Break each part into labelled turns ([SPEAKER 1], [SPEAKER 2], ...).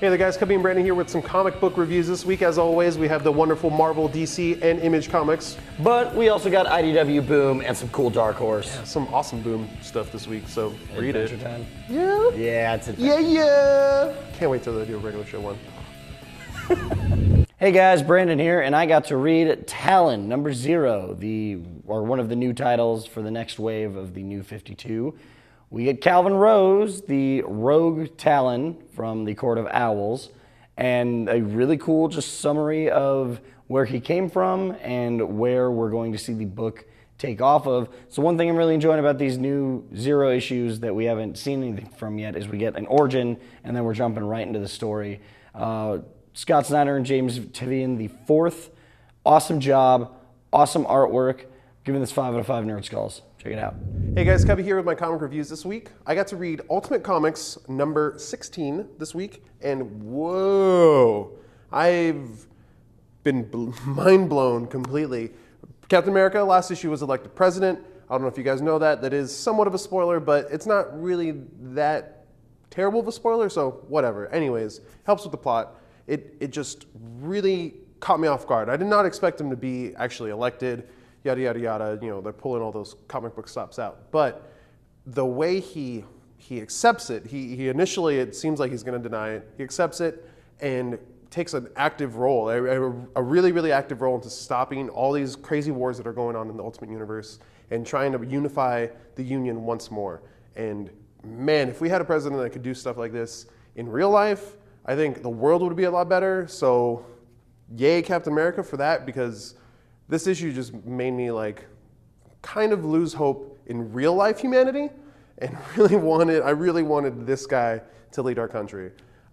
[SPEAKER 1] Hey there guys, Cubby and Brandon here with some comic book reviews this week. As always, we have the wonderful Marvel, DC, and Image comics.
[SPEAKER 2] But we also got IDW Boom and some cool Dark Horse.
[SPEAKER 1] Yeah, some awesome Boom stuff this week, so read it.
[SPEAKER 2] Adventure time.
[SPEAKER 1] Yeah.
[SPEAKER 2] Yeah, it's
[SPEAKER 1] Yeah. Can't wait till they do a regular show one.
[SPEAKER 2] Hey guys, Brandon here, and I got to read Talon, number 0, one of the new titles for the next wave of the New 52. We get Calvin Rose, the rogue Talon from the Court of Owls, and a really cool just summary of where he came from and where we're going to see the book take off of. So one thing I'm really enjoying about these new 0 issues that we haven't seen anything from yet is we get an origin, and then we're jumping right into the story. Scott Snyder and James Tynion, the 4th. Awesome job, awesome artwork. Giving this 5 out of 5 Nerd Skulls. Check it out.
[SPEAKER 1] Hey guys, Cubby here with my comic reviews this week. I got to read Ultimate Comics number 16 this week, and whoa, I've been mind blown completely. Captain America, last issue, was elected president. I don't know if you guys know that. That is somewhat of a spoiler, but it's not really that terrible of a spoiler, so whatever. Anyways, helps with the plot. It just really caught me off guard. I did not expect him to be actually elected. Yada, yada, yada, you know, they're pulling all those comic book stops out. But the way he accepts it, he initially, it seems like he's gonna deny it. He accepts it and takes an active role, a really, really active role into stopping all these crazy wars that are going on in the Ultimate Universe and trying to unify the Union once more. And man, if we had a president that could do stuff like this in real life, I think the world would be a lot better. So yay, Captain America for that, because this issue just made me like kind of lose hope in real life humanity, and I really wanted this guy to lead our country.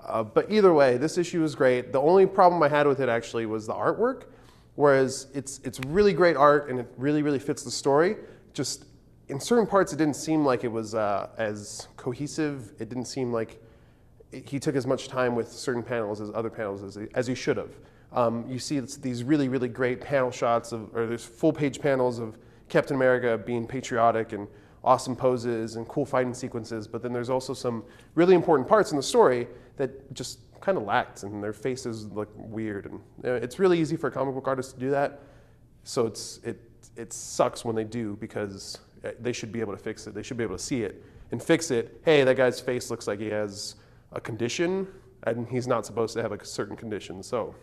[SPEAKER 1] But either way, this issue was great. The only problem I had with it actually was the artwork, whereas it's really great art and it really, really fits the story. Just in certain parts, it didn't seem like it was as cohesive. It didn't seem like he took as much time with certain panels as other panels as he should have. You see these really, really great panel shots or there's full-page panels of Captain America being patriotic and awesome poses and cool fighting sequences, but then there's also some really important parts in the story that just kind of lacked, and their faces look weird. And it's really easy for a comic book artist to do that, so it sucks when they do, because they should be able to fix it. They should be able to see it and fix it. Hey, that guy's face looks like he has a condition, and he's not supposed to have a certain condition. So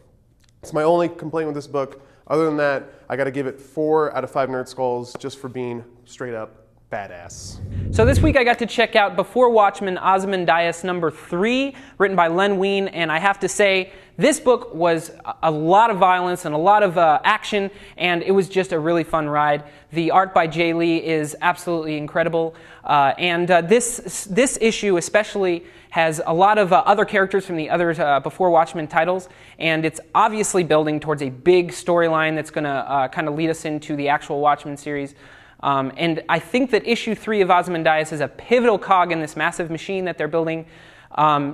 [SPEAKER 1] it's my only complaint with this book. Other than that, I got to give it 4 out of 5 Nerd Skulls just for being straight up badass.
[SPEAKER 3] So this week I got to check out Before Watchmen, Ozymandias number 3, written by Len Wein, and I have to say, this book was a lot of violence and a lot of action, and it was just a really fun ride. The art by Jay Lee is absolutely incredible, and this issue especially has a lot of other characters from the other Before Watchmen titles, and it's obviously building towards a big storyline that's going to kind of lead us into the actual Watchmen series. And I think that issue 3 of Ozymandias is a pivotal cog in this massive machine that they're building.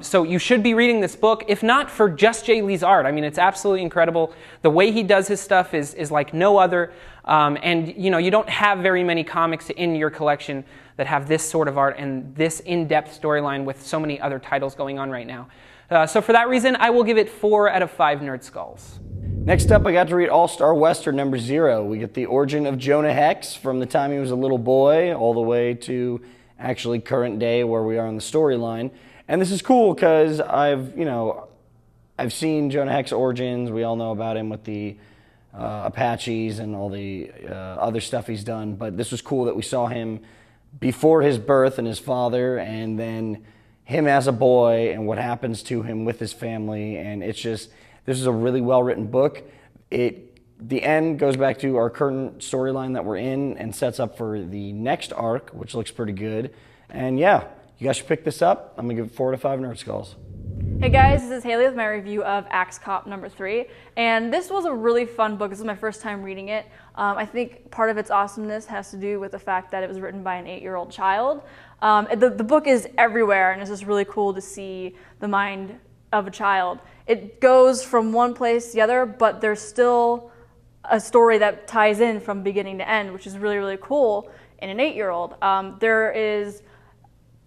[SPEAKER 3] So you should be reading this book, if not for just Jay Lee's art. I mean, it's absolutely incredible. The way he does his stuff is like no other. And you know, you don't have very many comics in your collection that have this sort of art and this in-depth storyline with so many other titles going on right now. So for that reason, I will give it 4 out of 5 Nerd Skulls.
[SPEAKER 2] Next up, I got to read All-Star Western number 0. We get the origin of Jonah Hex from the time he was a little boy all the way to actually current day where we are in the storyline. And this is cool because I've seen Jonah Hex origins. We all know about him with the Apaches and all the other stuff he's done. But this was cool that we saw him before his birth and his father, and then him as a boy and what happens to him with his family. And it's just, this is a really well-written book. The end goes back to our current storyline that we're in and sets up for the next arc, which looks pretty good. And yeah, you guys should pick this up. I'm gonna give it 4 out of 5 Nerd Skulls.
[SPEAKER 4] Hey guys, this is Haley with my review of Axe Cop number 3, and this was a really fun book. This is my first time reading it. I think part of its awesomeness has to do with the fact that it was written by an 8-year-old child. The book is everywhere, and it's just really cool to see the mind of a child. It goes from one place to the other, but there's still a story that ties in from beginning to end, which is really, really cool in an 8-year-old. There is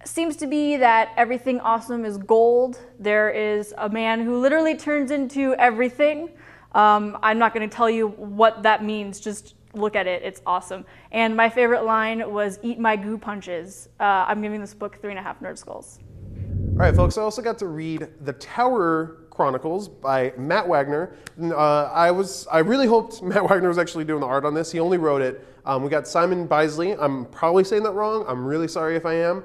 [SPEAKER 4] seems to be that everything awesome is gold. There is a man who literally turns into everything. I'm not going to tell you what that means, just look at it, it's awesome. And my favorite line was, "Eat my goo punches." I'm giving this book 3.5 nerd skulls.
[SPEAKER 1] All right, folks, I also got to read The Tower Chronicles by Matt Wagner. I really hoped Matt Wagner was actually doing the art on this. He only wrote it. We got Simon Bisley. I'm probably saying that wrong. I'm really sorry if I am.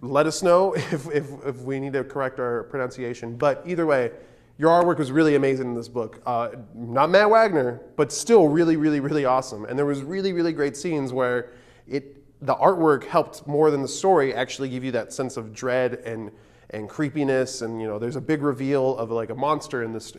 [SPEAKER 1] Let us know if we need to correct our pronunciation. But either way, your artwork was really amazing in this book. Not Matt Wagner, but still really, really, really awesome. And there was really, really great scenes where the artwork helped more than the story actually give you that sense of dread and creepiness. And there's a big reveal of like a monster in this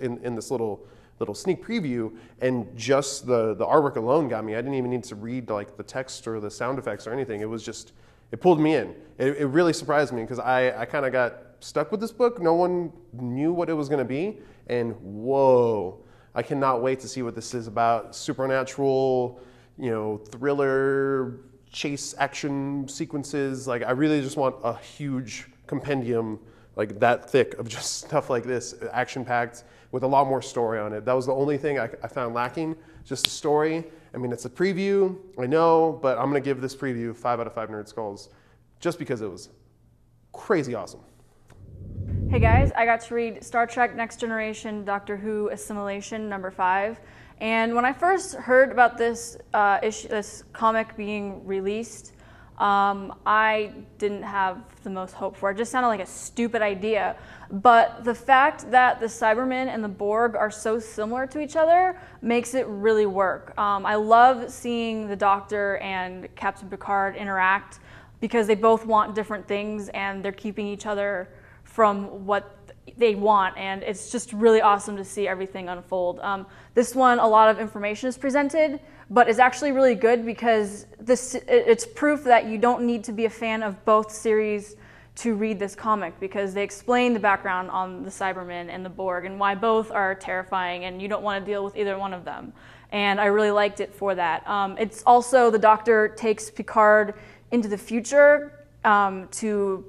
[SPEAKER 1] little sneak preview, and just the artwork alone got me. I didn't even need to read like the text or the sound effects or anything. It was just, it pulled me in. It really surprised me because I kind of got stuck with this book. No one knew what it was going to be, and whoa, I cannot wait to see what this is about. Supernatural, thriller, chase action sequences. Like, I really just want a huge compendium like that thick of just stuff like this, action-packed, with a lot more story on it. That was the only thing I found lacking, just the story. I mean, it's a preview, I know, but I'm going to give this preview 5 out of 5 Nerd Skulls just because it was crazy awesome.
[SPEAKER 4] Hey guys, I got to read Star Trek Next Generation Doctor Who Assimilation #5. And when I first heard about this this comic being released, I didn't have the most hope for it. It just sounded like a stupid idea. But the fact that the Cybermen and the Borg are so similar to each other makes it really work. I love seeing the Doctor and Captain Picard interact because they both want different things and they're keeping each other from what they want, and it's just really awesome to see everything unfold. This one, a lot of information is presented, but it's actually really good because it's proof that you don't need to be a fan of both series to read this comic, because they explain the background on the Cybermen and the Borg and why both are terrifying and you don't want to deal with either one of them. And I really liked it for that. It's also, the Doctor takes Picard into the future to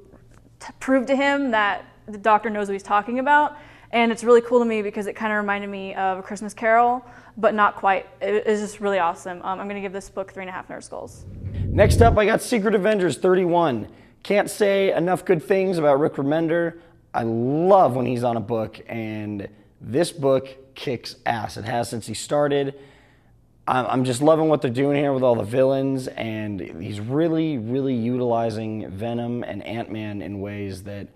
[SPEAKER 4] prove to him that the Doctor knows what he's talking about. And it's really cool to me because it kind of reminded me of A Christmas Carol, but not quite. It's just really awesome. I'm going to give this book 3.5 Nerd Skulls.
[SPEAKER 2] Next up, I got Secret Avengers 31. Can't say enough good things about Rick Remender. I love when he's on a book, and this book kicks ass. It has since he started. I'm just loving what they're doing here with all the villains, and he's really, really utilizing Venom and Ant-Man in ways that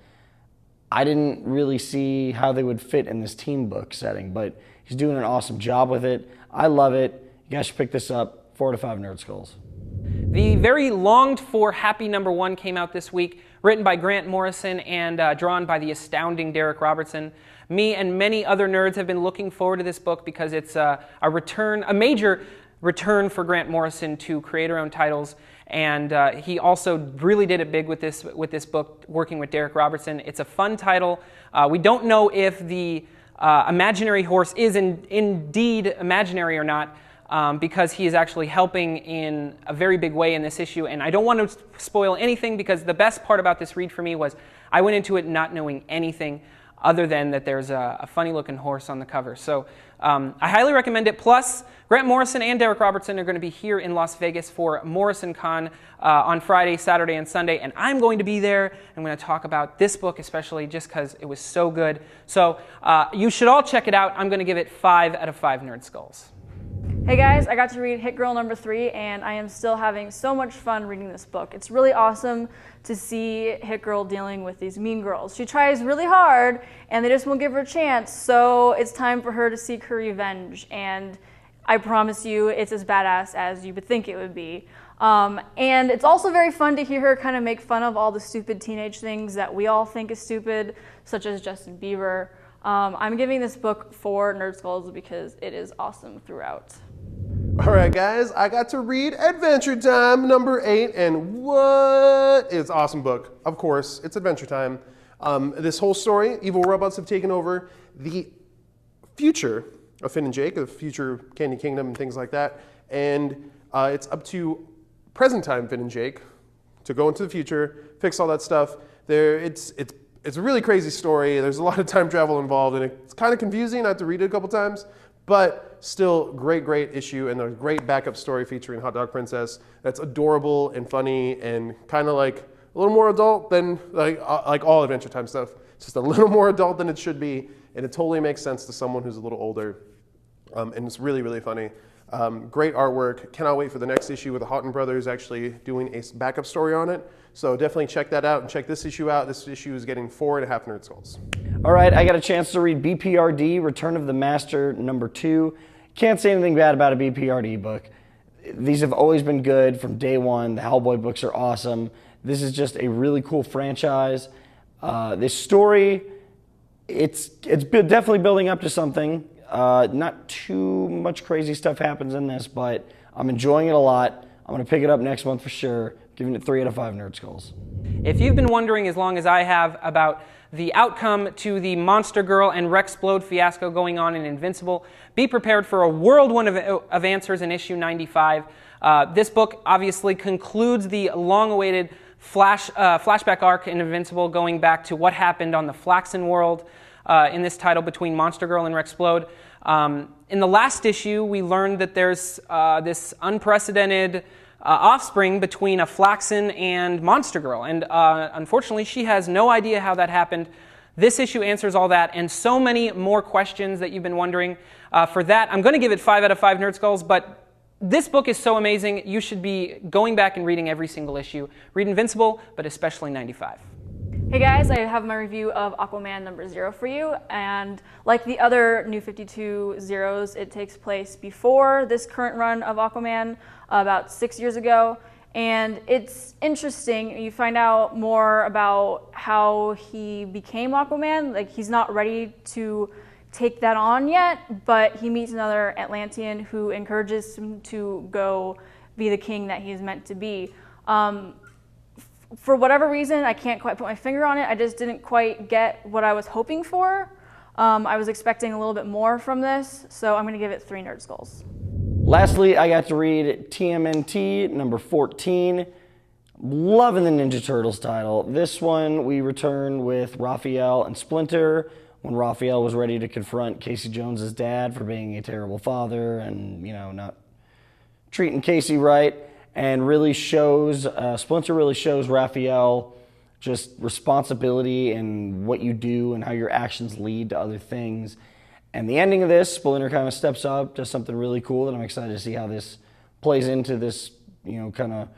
[SPEAKER 2] I didn't really see how they would fit in this team book setting, but he's doing an awesome job with it. I love it. You guys should pick this up. 4 to 5 Nerd Skulls.
[SPEAKER 3] The very longed-for Happy #1 came out this week, written by Grant Morrison and drawn by the astounding Derek Robertson. Me and many other nerds have been looking forward to this book because it's a major return for Grant Morrison to creator-owned titles, and he also really did it big with this book, working with Derek Robertson. It's a fun title. We don't know if the imaginary horse is indeed imaginary or not, because he is actually helping in a very big way in this issue. And I don't want to spoil anything, because the best part about this read for me was I went into it not knowing anything other than that there's a funny looking horse on the cover. So I highly recommend it. Plus, Grant Morrison and Derek Robertson are going to be here in Las Vegas for Morrison Con on Friday, Saturday, and Sunday, and I'm going to be there. I'm going to talk about this book especially just because it was so good. So you should all check it out. I'm going to give it 5 out of 5 Nerd Skulls.
[SPEAKER 4] Hey guys, I got to read Hit Girl #3, and I am still having so much fun reading this book. It's really awesome to see Hit Girl dealing with these mean girls. She tries really hard, and they just won't give her a chance, so it's time for her to seek her revenge, and I promise you it's as badass as you would think it would be. And it's also very fun to hear her kind of make fun of all the stupid teenage things that we all think is stupid, such as Justin Bieber. I'm giving this book 4 Nerd Skulls because it is awesome throughout.
[SPEAKER 1] All right, guys, I got to read Adventure Time #8, and what? It's an awesome book. Of course, it's Adventure Time. This whole story, evil robots have taken over the future of Finn and Jake, the future Candy Kingdom and things like that, and it's up to present time Finn and Jake to go into the future, fix all that stuff. It's a really crazy story. There's a lot of time travel involved, and it's kind of confusing. I have to read it a couple times, but still great issue, and a great backup story featuring Hot Dog Princess that's adorable and funny and kind of like a little more adult than like all Adventure Time stuff. It's just a little more adult than it should be, and it totally makes sense to someone who's a little older. And it's really funny. Great artwork. Cannot wait for the next issue with the Houghton brothers actually doing a backup story on it. So definitely check that out and check this issue out. This issue is getting 4.5 Nerd Skulls.
[SPEAKER 2] All right, I got a chance to read B.P.R.D, Return of the Master, number 2. Can't say anything bad about a B.P.R.D book. These have always been good from day one. The Hellboy books are awesome. This is just a really cool franchise. This story, it's definitely building up to something. Not too much crazy stuff happens in this, but I'm enjoying it a lot. I'm going to pick it up next month for sure, giving it 3 out of 5 Nerd Skulls.
[SPEAKER 3] If you've been wondering, as long as I have, about the outcome to the Monster Girl and Rexplode fiasco going on in Invincible, be prepared for a whirlwind of answers in issue 95. This book obviously concludes the long-awaited flashback arc in Invincible, going back to what happened on the Flaxen world in this title between Monster Girl and Rexplode. In the last issue, we learned that there's this unprecedented offspring between a Flaxen and Monster Girl, and unfortunately she has no idea how that happened. This issue answers all that and so many more questions that you've been wondering. For that, I'm going to give it 5 out of 5 Nerd Skulls, but this book is so amazing, you should be going back and reading every single issue. Read Invincible, but especially 95.
[SPEAKER 4] Hey guys, I have my review of Aquaman number 0 for you, and like the other New 52 Zeros, it takes place before this current run of Aquaman, about 6 years ago, and it's interesting. You find out more about how he became Aquaman. Like, he's not ready to take that on yet, but he meets another Atlantean who encourages him to go be the king that he's meant to be. For whatever reason, I can't quite put my finger on it. I just didn't quite get what I was hoping for. I was expecting a little bit more from this, so I'm going to give it 3 Nerd Skulls.
[SPEAKER 2] Lastly, I got to read TMNT number 14. Loving the Ninja Turtles title. This one we return with Raphael and Splinter when Raphael was ready to confront Casey Jones's dad for being a terrible father and, not treating Casey right. And really shows, Splinter really shows Raphael just responsibility and what you do and how your actions lead to other things. And the ending of this, Splinter kind of steps up, does something really cool that I'm excited to see how this plays into this, kind of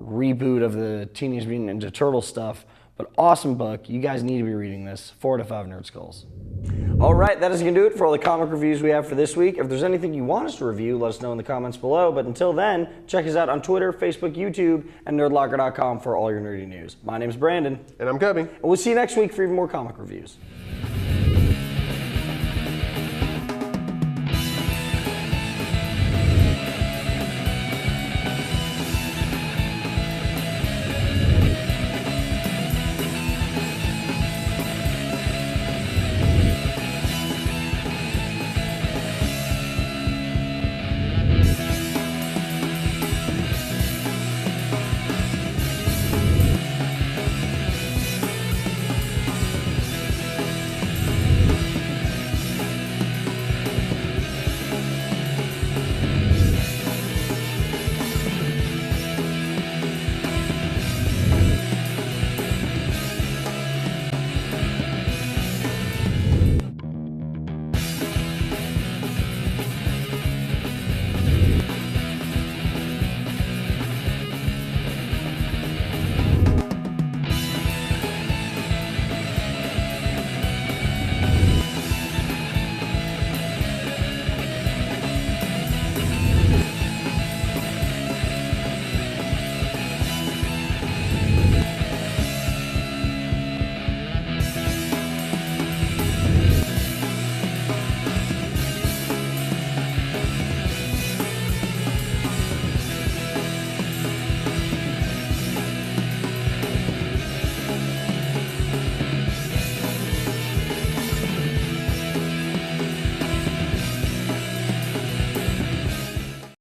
[SPEAKER 2] reboot of the Teenage Mutant Ninja Turtles stuff. But awesome book. You guys need to be reading this. 4 out of 5 Nerd Skulls. All right, that is going to do it for all the comic reviews we have for this week. If there's anything you want us to review, let us know in the comments below. But until then, check us out on Twitter, Facebook, YouTube, and nerdlocker.com for all your nerdy news. My name's Brandon.
[SPEAKER 1] And I'm Cubby.
[SPEAKER 2] And we'll see you next week for even more comic reviews.